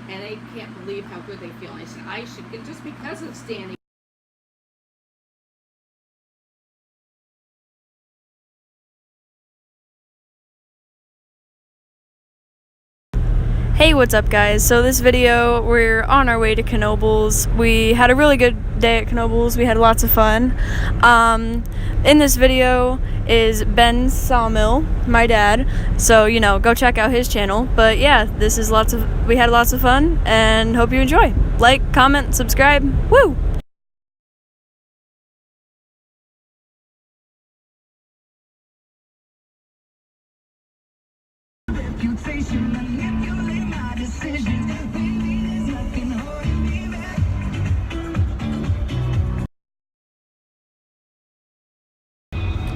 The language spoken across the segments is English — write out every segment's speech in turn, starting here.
and they can't believe how good they feel. And I said, I should get, just because of standing. Hey, what's up guys? So this video, we're on our way to Knoebels. We had a really good day at Knoebels. We had lots of fun. In this video is Ben Sawmill, my dad. So, you know, go check out his channel. But yeah, we had lots of fun and hope you enjoy. Like, comment, subscribe. Woo!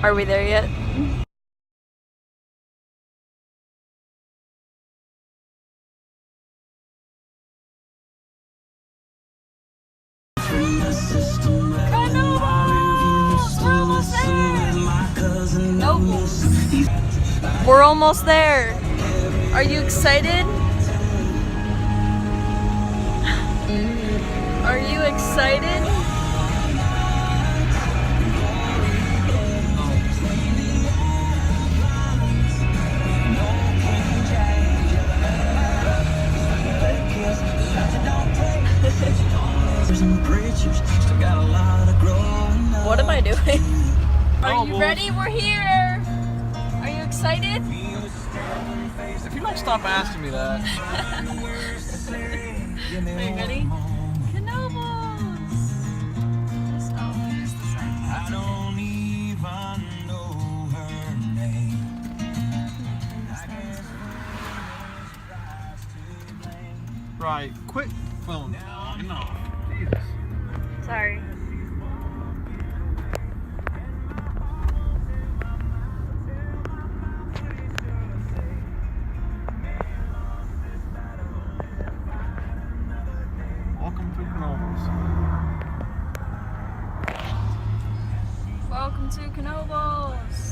Are we there yet? Nope. We're almost there. Are you excited? Are you excited? What am I doing? Are you ready? We're here! Are you excited? If you don't stop asking me that. Are you ready? Knoebels! I don't even know her name. Right, quit filming. No, Jesus. Sorry. Welcome to Knoebels. Welcome to Knoebels!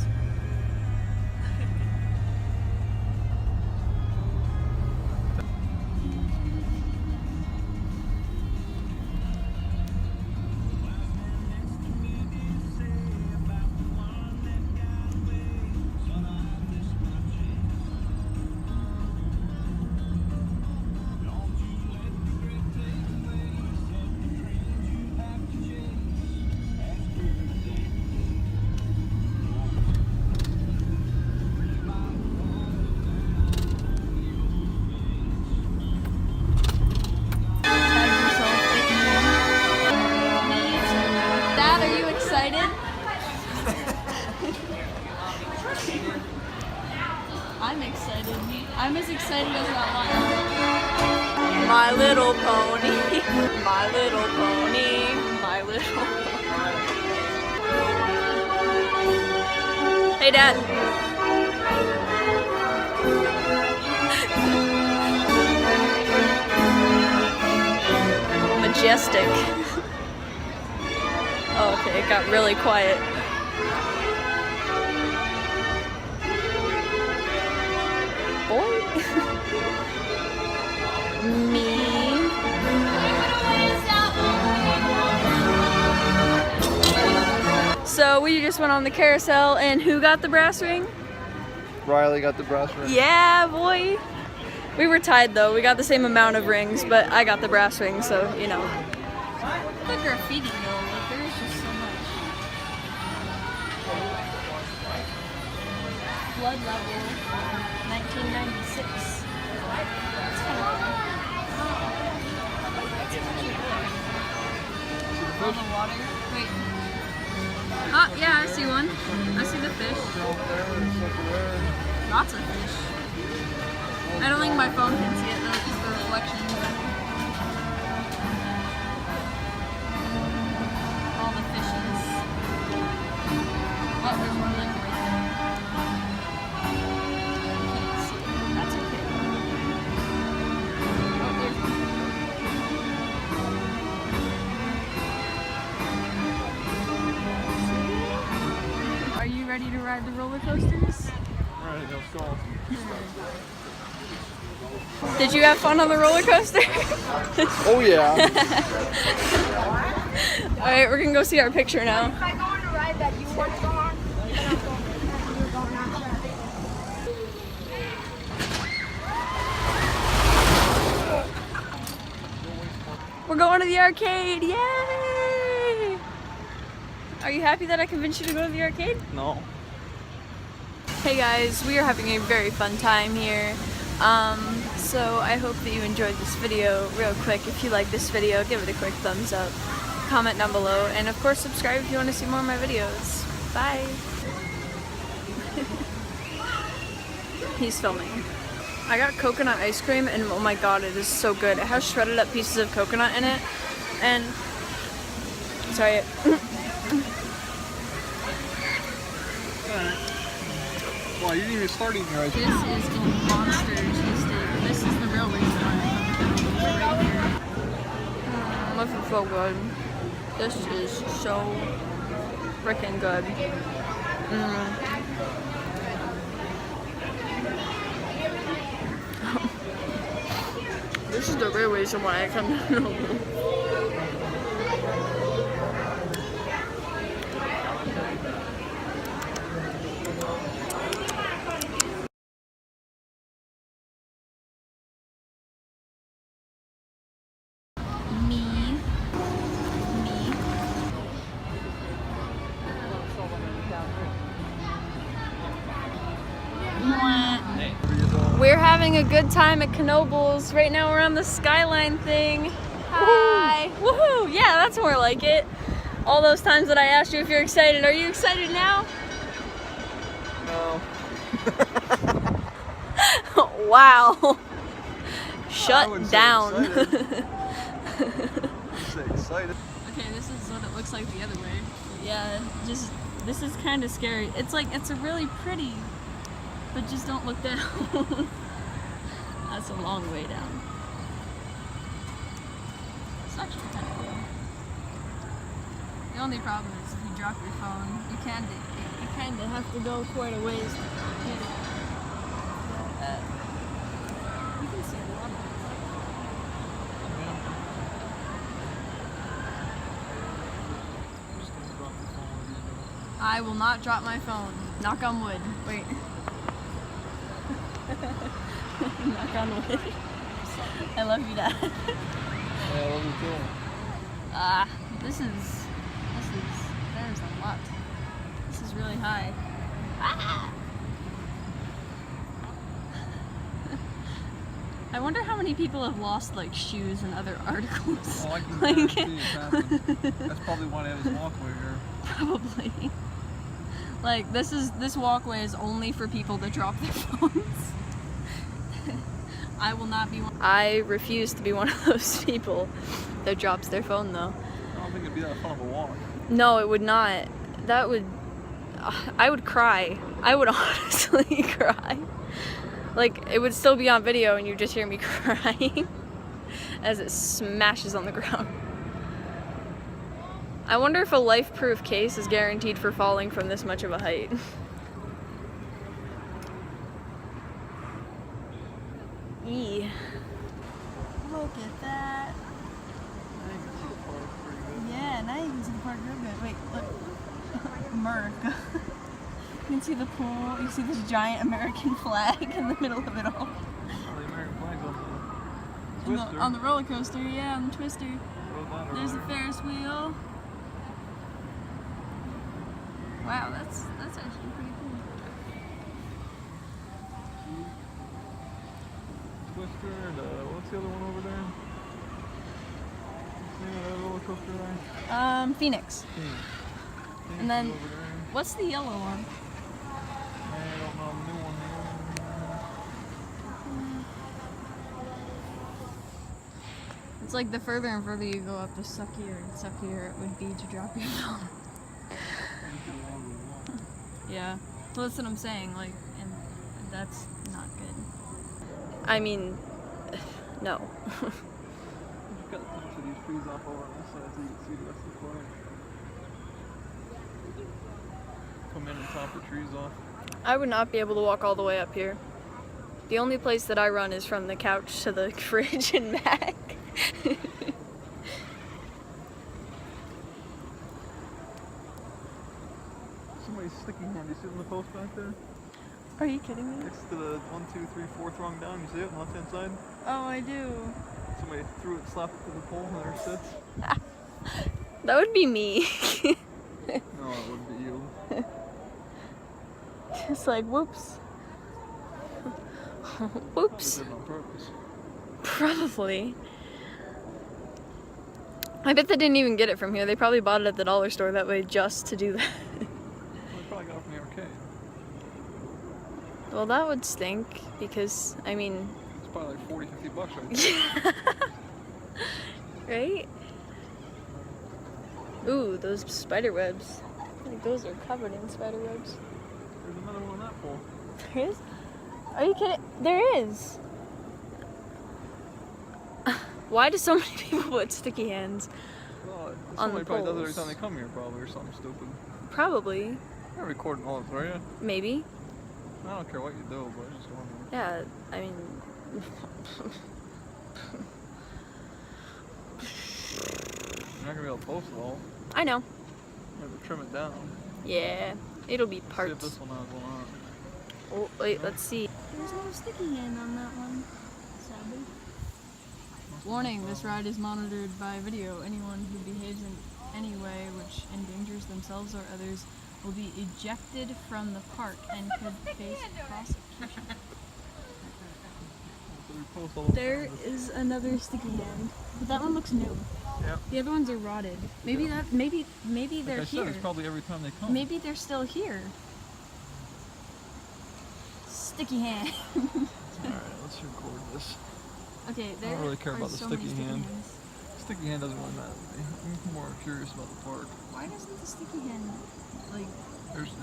I'm excited. I'm as excited as that line. My little pony. My little pony. My little pony. Hey, Dad. Majestic. Oh, okay, it got really quiet. Me. So we just went on the carousel, and who got the brass ring? Riley got the brass ring. Yeah, boy. We were tied though. We got the same amount of rings, but I got the brass ring, so you know. The graffiti though, like there is just so much. Flood level, 1996. That's kind of cool. All the water. Wait. Oh, yeah, I see one. I see the fish. Lots of fish. I don't think my phone can see it though, because the reflection. All the fishes. Oh, there's one like right there. I can't see it. That's okay. Oh, there's one. Are you ready to ride the roller coasters? Alright, let's go. Did you have fun on the roller coaster? Oh yeah. Alright, we're gonna go see our picture now. If I go on a ride that you want to go on, then I'll go on that and you're going on that. We're going to the arcade! Yay! Are you happy that I convinced you to go to the arcade? No. Hey guys, we are having a very fun time here. So I hope that you enjoyed this video. Real quick, if you like this video, give it a quick thumbs up, comment down below, and of course subscribe if you want to see more of my videos. Bye! He's filming. I got coconut ice cream and oh my god, it is so good. It has shredded up pieces of coconut in it, and sorry. Wow, you didn't even start eating your ice cream. This is the monster cheesesteak. This is the real reason why I come to This is so good. This is so freaking good. This is the real reason why I come to Knoebels. We're having a good time at Knoebels. Right now we're on the Skyline thing. Hi! Woohoo! Yeah, that's more like it. All those times that I asked you if you're excited. Are you excited now? No. Wow. Shut wouldn't say down. excited. Say excited. Okay, this is what it looks like the other way. Yeah, just this is kind of scary. It's like it's a really pretty, but just don't look down. That's a long way down. It's actually kind of cool. The only problem is if you drop your phone, you kind of have to go quite a ways to get it. You can see a lot of it. I will not drop my phone. Knock on wood. Wait. Knock on wood. I love you, Dad. Yeah, I love you too. There's a lot. This is really high. I wonder how many people have lost like shoes and other articles. Oh, I can guarantee it's happened. That's probably why they have this walkway here. Probably. Like this walkway is only for people that drop their phones. I will not be one. I refuse to be one of those people that drops their phone though. I don't think it'd be that fun of a walk. No, it would not. That would. I would cry. I would honestly cry. Like, it would still be on video and you just hear me crying as it smashes on the ground. I wonder if a life-proof case is guaranteed for falling from this much of a height. Eee. Look at that. Yeah, now you can see the park real good. Wait, look. America. You can see the pool. You see this giant American flag in the middle of it all. Oh, the American flag's on the twister. On the roller coaster, yeah, on the twister. There's the Ferris wheel. Wow, that's actually pretty cool. Twister and what's the other one over there? What's the name of that roller coaster ride? Phoenix. Phoenix And then, is over there. what's the yellow one? I don't know, the new one. It's like the further and further you go up, the suckier and suckier it would be to drop your phone. Yeah, well that's what I'm saying, like, and that's not good. I mean, no. Just cut a bunch of these trees off over on this side so you can see the rest of the park. Come in and top the trees off. I would not be able to walk all the way up here. The only place that I run is from the couch to the fridge and back. Somebody's sticky hand. You see it on the post back there? Are you kidding me? Next to the 1, 2, 3, 4th rung down. You see it on the left hand side? Oh, I do. Somebody threw it, slapped it to the pole, and there it sits. That would be me. No, it wouldn't be you. It's like, whoops. Probably Whoops. did it on purpose. Probably. I bet they didn't even get it from here. They probably bought it at the dollar store that way just to do that. Well, they probably got it from the arcade. Well, that would stink because, I mean... It's probably like 40, 50 bucks right there. Right? Ooh, those spider webs. Like those are covered in spider webs. There's another one on that pole. There is? Are you kidding? There is. Why do so many people put sticky hands? Well, On somebody the probably does it every poles. time they come here, probably, or something stupid. Probably. You're not recording all this, are you? Maybe. I don't care what you do, but it's just wondering. Yeah, I mean... You're not gonna be able to post it all. I know. You have to trim it down. Yeah, it'll be See if parts. this one has one on it. Oh, wait, let's see. There's no sticky hand on that one. Sadly. Warning, this ride is monitored by video. Anyone who behaves in any way which endangers themselves or others will be ejected from the park and could face prosecution. So we post all the There is another sticky hand, but that one looks new. Yep. The other ones are rotted. Maybe Yeah. maybe Like they're I here. said, it's probably every time they come. Maybe they're still here. Sticky hand. Alright, let's record this. Okay, I there don't really care are about the so many sticky hand. hands. Sticky hand doesn't really matter to me. I'm more curious about the park. Why doesn't the sticky hand like?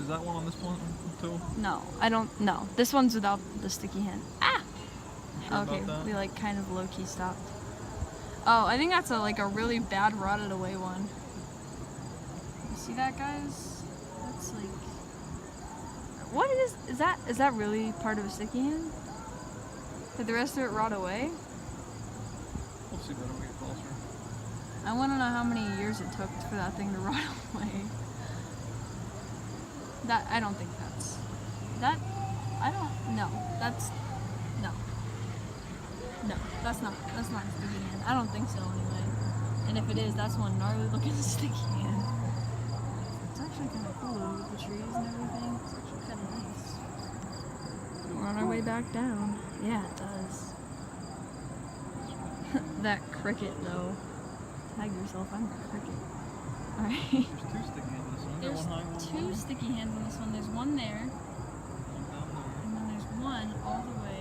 Is that one on this one too? No, I don't. No, this one's without the sticky hand. Ah. You sure Okay, about that? we like kind of low key stopped. Oh, I think that's a really bad rotted away one. You see that, guys? That's like. What is that? Is that really part of a sticky hand? Did the rest of it rot away? We'll see better when we get closer. I want to know how many years it took for that thing to rot away. That, I don't think that's... That, I don't, no. That's, no. No, that's not a sticky hand. I don't think so anyway. And if it is, that's one gnarly looking sticky hand. It's actually kind of cool though with the trees and everything. It's actually kind of nice. We're on our way back down. Yeah, it does. That cricket though. Tag yourself, I'm that cricket. Alright. There's two sticky hands in this one. There's One high, one two low. sticky hands on this one. There's one there, One down there. and then there's one all the way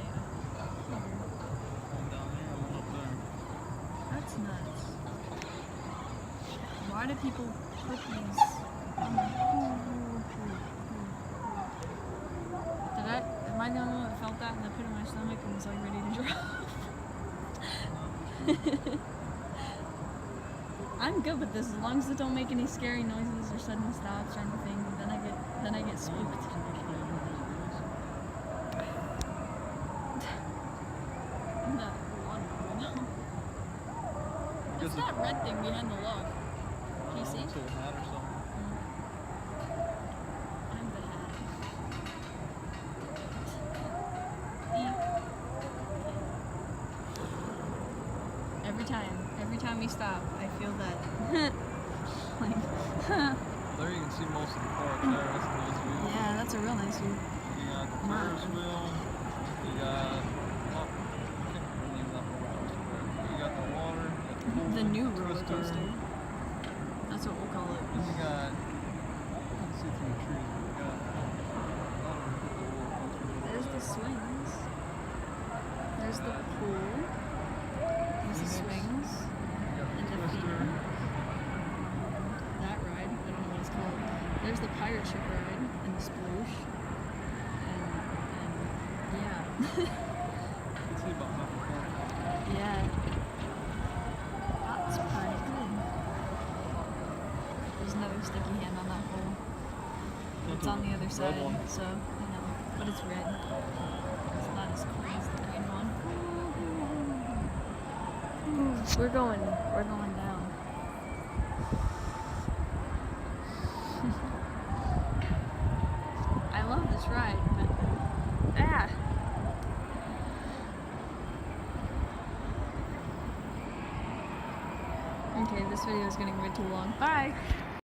up here. One down there and one up there. That's nuts. Why do people put these on the... Am I the only one that felt that in the pit of my stomach and was like ready to drop? I'm good with this as long as it don't make any scary noises or sudden stops or anything. Then I get spooked. I'm not wondering. What's that red thing behind the log? Can you see? It's a hat or something. I'm the hat. Every time we stop, I feel that. Like, There you can see most of the park there. That's a nice view. yeah, that's a real nice view. You got the Ferris wheel. You got... Oh, I can't remember that roller coaster there. You got the water. You got the pool. The new roller Twister. coaster. That's what we'll call it. Then you got... I can see through the trees, but you got... There's the swings. There's the pool. There's the swings. And the theme. That ride, I don't know what it's called. There's the pirate ship ride and the sploosh. And yeah. You can see about half the park. Yeah. That's pretty good. There's another sticky hand on that hole. It's on the other side, one. so, you know, but it's red. It's not This Queen's the main one. We're going down. I love this ride, but okay, this video is getting way too long. Bye.